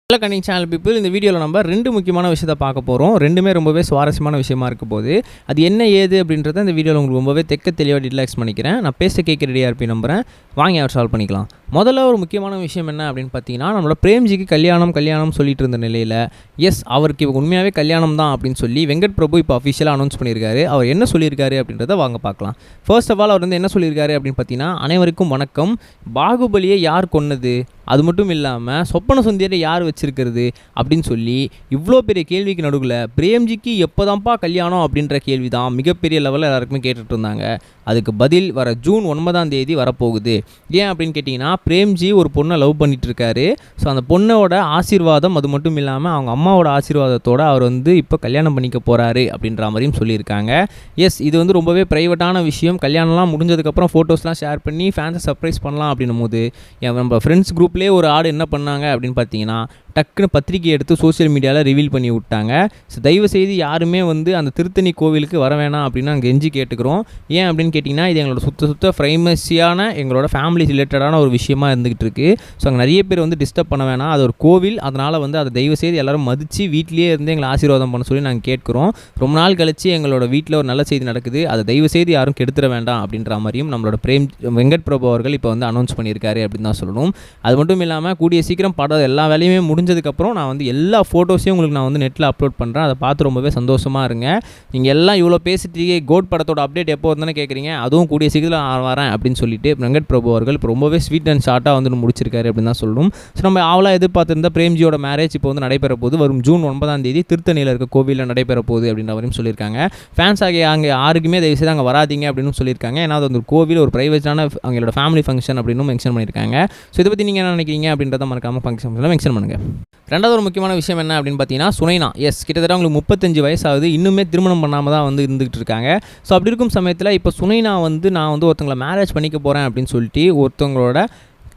Hello கனிங் channel people, இந்த வீடியோவில் நம்ம ரெண்டு முக்கியமான விஷயத்தை பார்க்க போகிறோம். ரெண்டுமே ரொம்பவே சுவாரஸ்யமான விஷயமா இருக்க போது. அது என்ன ஏது அப்படின்றத இந்த வீடியோவில் உங்களுக்கு ரொம்பவே தெளிவாக டீட்டெயில்ஸ் பண்ணிக்கிறேன். நான் பேச கேட்க ரெடியாக இருப்பேன் நம்புகிறேன். வாங்கி அவர் சால்வ் பண்ணிக்கலாம். முதல்ல ஒரு முக்கியமான விஷயம் என்ன அப்படின்னு பார்த்தீங்கன்னா, நம்மளோட பிரேம்ஜிக்கு கல்யாணம் சொல்லிட்டு இருந்த நிலையில் அவருக்கு இப்போ உண்மையாகவே கல்யாணம் தான் அப்படின்னு சொல்லி வெங்கட் பிரபு இப்போ அஃபிஷியலாக அனௌன்ஸ் பண்ணியிருக்காரு. அவர் என்ன சொல்லியிருக்காரு அப்படின்றத வாங்க பார்க்கலாம். ஃபர்ஸ்ட் ஆஃப் ஆல் அவர் வந்து என்ன சொல்லியிருக்காரு அப்படின்னு பார்த்தீங்கன்னா, அனைவருக்கும் வணக்கம். பாகுபலியை யார் கொன்னது, அது மட்டும் இல்லாமல் சொப்பன சுந்தரியை யார் வச்சிருக்கிறது அப்படின்னு சொல்லி இவ்வளோ பெரிய கேள்விக்கு நடுவில் பிரேம்ஜிக்கு எப்போதான்ப்பா கல்யாணம் அப்படின்ற கேள்வி தான் மிகப்பெரிய லெவலில் எல்லாருக்குமே கேட்டுட்டு இருந்தாங்க. அதுக்கு பதில் வர ஜூன் 9 வரப்போகுது. ஏன் அப்படின்னு கேட்டிங்கன்னா, பிரேம்ஜி ஒரு பொண்ணை லவ் பண்ணிட்டு இருக்காரு. ஸோ அந்த பொண்ணோட ஆசீர்வாதம், அது மட்டும் இல்லாமல் அவங்க அம்மாவோட ஆசீர்வாதத்தோடு அவர் வந்து இப்போ கல்யாணம் பண்ணிக்க போகிறாரு அப்படின்ற மாதிரியும் சொல்லியிருக்காங்க. எஸ், இது வந்து ரொம்பவே ப்ரைவேட்டான விஷயம். கல்யாணம்லாம் முடிஞ்சதுக்கப்புறம் ஃபோட்டோஸ்லாம் ஷேர் பண்ணி ஃபேன்ஸை சர்ப்ரைஸ் பண்ணலாம் அப்படின்னும் போது நம்ம ஃப்ரெண்ட்ஸ் குரூப்லேயே ஒரு ஆடு என்ன பண்ணாங்க அப்படின்னு பார்த்தீங்கன்னா, டக்குன்னு பத்திரிக்கை எடுத்து சோஷியல் மீடியாவில் ரிவீல் பண்ணி விட்டாங்க. ஸோ தயவுசெய்து யாருமே வந்து அந்த திருத்தணி கோவிலுக்கு வர வேணாம் அப்படின்னு நாங்கள் கெஞ்சி கேட்டுக்கிறோம். ஏன் அப்படின்னு கேட்டிங்கன்னா, இது எங்களோட சுத்த ப்ரைமஸியான எங்களோட ஃபேமிலி ரிலேட்டடான ஒரு விஷயமா இருந்துகிட்டு இருக்குது. ஸோ அங்கே நிறைய பேர் வந்து டிஸ்டர்ப் பண்ண வேணாம். அது ஒரு கோவில், அதனால் வந்து அதை தயவுசெய்து எல்லோரும் மதித்து வீட்லேயே இருந்து எங்களை ஆசீர்வாதம் பண்ண சொல்லி நாங்கள் கேட்குறோம். ரொம்ப நாள் கழித்து எங்களோட வீட்டில் ஒரு நல்ல செய்தி நடக்குது, அதை தயவுசெய்து யாரும் கெடுத்துட வேண்டாம் அப்படின்ற மாதிரியும் நம்மளோட வெங்கட் பிரபு அவர்கள் இப்போ வந்து அனௌன்ஸ் பண்ணியிருக்காரு அப்படின்னு தான் சொல்லணும். அது மட்டும் இல்லாமல் கூடிய சீக்கிரம் படம் எல்லா வேலையுமே முடிஞ்சதுக்கப்புறம் நான் வந்து எல்லா ஃபோட்டோஸையும் உங்களுக்கு நான் வந்து நெட்டில் அப்லோட் பண்ணுறேன். அதை பார்த்து ரொம்பவே சந்தோஷமாக இருங்க. நீங்கள் எல்லாம் இவ்வளோ பேசிட்டு கோட் படத்தோட அப்டேட் எப்போ வந்தானே கேட்குறீங்க, அதுவும் கூடிய சீக்கிரத்தில் நான் வரேன் அப்படின்னு சொல்லிட்டு வெங்கட் பிரபு அவர்கள் இப்போ ரொம்பவே ஸ்வீட் அண்ட் ஷார்ட்டாக வந்து முடிச்சிருக்காரு அப்படின்னு தான் சொல்லணும். ஸோ நம்ம ஆவலாக எதிர்பார்த்திருந்த பிரேம்ஜியோட மேரேஜ் இப்போ வந்து நடைபெற போது வரும் ஜூன் 9 திருத்தணியில் இருக்க கோவிலில் நடைபெற போகுது அப்படின்ற மாதிரியும் சொல்லியிருக்காங்க. ஃபேன்ஸ் ஆகிய அங்கே யாருக்குமே தயவுசெய்து அங்கே வராதிங்க அப்படின்னு சொல்லியிருக்காங்க. ஏன்னா அது வந்து ஒரு கோவில், ஒரு ப்ரைவேட்டான அவங்களோட ஃபேமிலி ஃபங்க்ஷன் அப்படின்னு மென்ஷன் பண்ணியிருக்காங்க. ஸோ இதை பற்றி நீங்கள் என்ன நினைக்கிறீங்க அப்படின்றத மறக்காமல் ஃபங்க்ஷன் மென்ஷன் பண்ணுங்கள். ரெண்டாவது ஒரு முக்கியமான விஷயம் என்ன அப்படின்னு பார்த்தீங்கன்னா, சுனைனா. எஸ், கிட்டத்தட்ட அவங்களுக்கு 35 வயசாகுது, இன்னுமே திருமணம் பண்ணாமல் தான் வந்து இருந்துகிட்டு இருக்காங்க. ஸோ அப்படி இருக்கும் சமயத்தில் இப்போ சுனைனா வந்து நான் வந்து ஒருத்தவங்களை மேரேஜ் பண்ணிக்க போகிறேன் அப்படின்னு சொல்லிட்டு ஒருத்தவங்களோட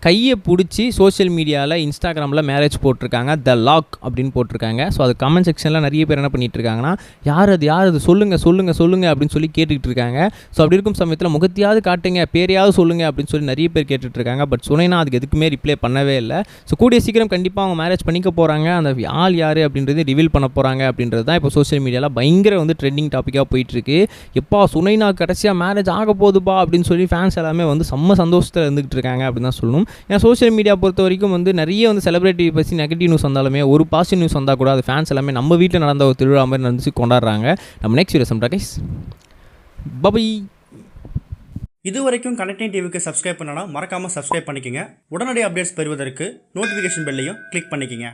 கையை பிடிச்சி சோஷியல் மீடியாவில் இன்ஸ்டாகிராமில் மேரேஜ் போட்டிருக்காங்க. த லாக் அப்படின்னு போட்டிருக்காங்க. ஸோ அது கமெண்ட் செக்ஷனில் நிறைய பேர் என்ன பண்ணிகிட்டு இருக்காங்கன்னா, யார் அது சொல்லுங்கள் அப்படின்னு சொல்லி கேட்டுக்கிட்டு இருக்காங்க. ஸோ அப்படி இருக்கும் சமயத்தில் முகத்தையாவது காட்டுங்க, பேரையாவது சொல்லுங்கள் அப்படின்னு சொல்லி நிறைய பேர் கேட்டுட்ருக்காங்க. பட் சுனைனா அதுக்கு எதுக்குமே ரிப்ளை பண்ணவே இல்லை. ஸோ கூடிய சீக்கிரம் கண்டிப்பாக அவங்க மேரேஜ் பண்ணிக்க போகிறாங்க. அந்த ஆள் யார் அப்படின்றது ரிவீல் பண்ண போகிறாங்க அப்படின்றது தான் இப்போ சோஷியல் மீடியாவில் பயங்கர வந்து ட்ரெண்டிங் டாப்பிக்காக போயிட்டுருக்கு. எப்பா சுனைனா கடைசியாக மேரேஜ் ஆக போகுதுப்பா அப்படின்னு சொல்லி ஃபேன்ஸ் எல்லாமே வந்து செம்ம சந்தோஷத்தில் இருந்துகிட்டு இருக்காங்க அப்படின்னு தான் சொல்லணும். ஏன்னா சோஷியல் மீடியா பொறுத்த வரைக்கும் வந்து நிறைய வந்து செலிபிரிட்டி பற்றி நெகட்டிவ் நியூஸ் வந்தாலுமே ஒரு பாசிட்டிவ் நியூஸ் வந்தால் கூட அது ஃபேன்ஸ் எல்லாமே நம்ம வீட்டில் நடந்த ஒரு திருவிழா மாதிரி நடந்துச்சு கொண்டாடுறாங்க. நம்ம நெக்ஸ்ட் வீடியோ சம்டா கைஸ் பை. இது வரைக்கும் கனெக்டிங் டிவிக்கு சப்ஸ்கிரைப் பண்ணனா மறக்காமல் சப்ஸ்கிரைப் பண்ணிக்கங்க. உடனடி அப்டேட்ஸ் பெறுவதற்கு நோட்டிஃபிகேஷன் பெல்லையும் கிளிக் பண்ணிக்கங்க.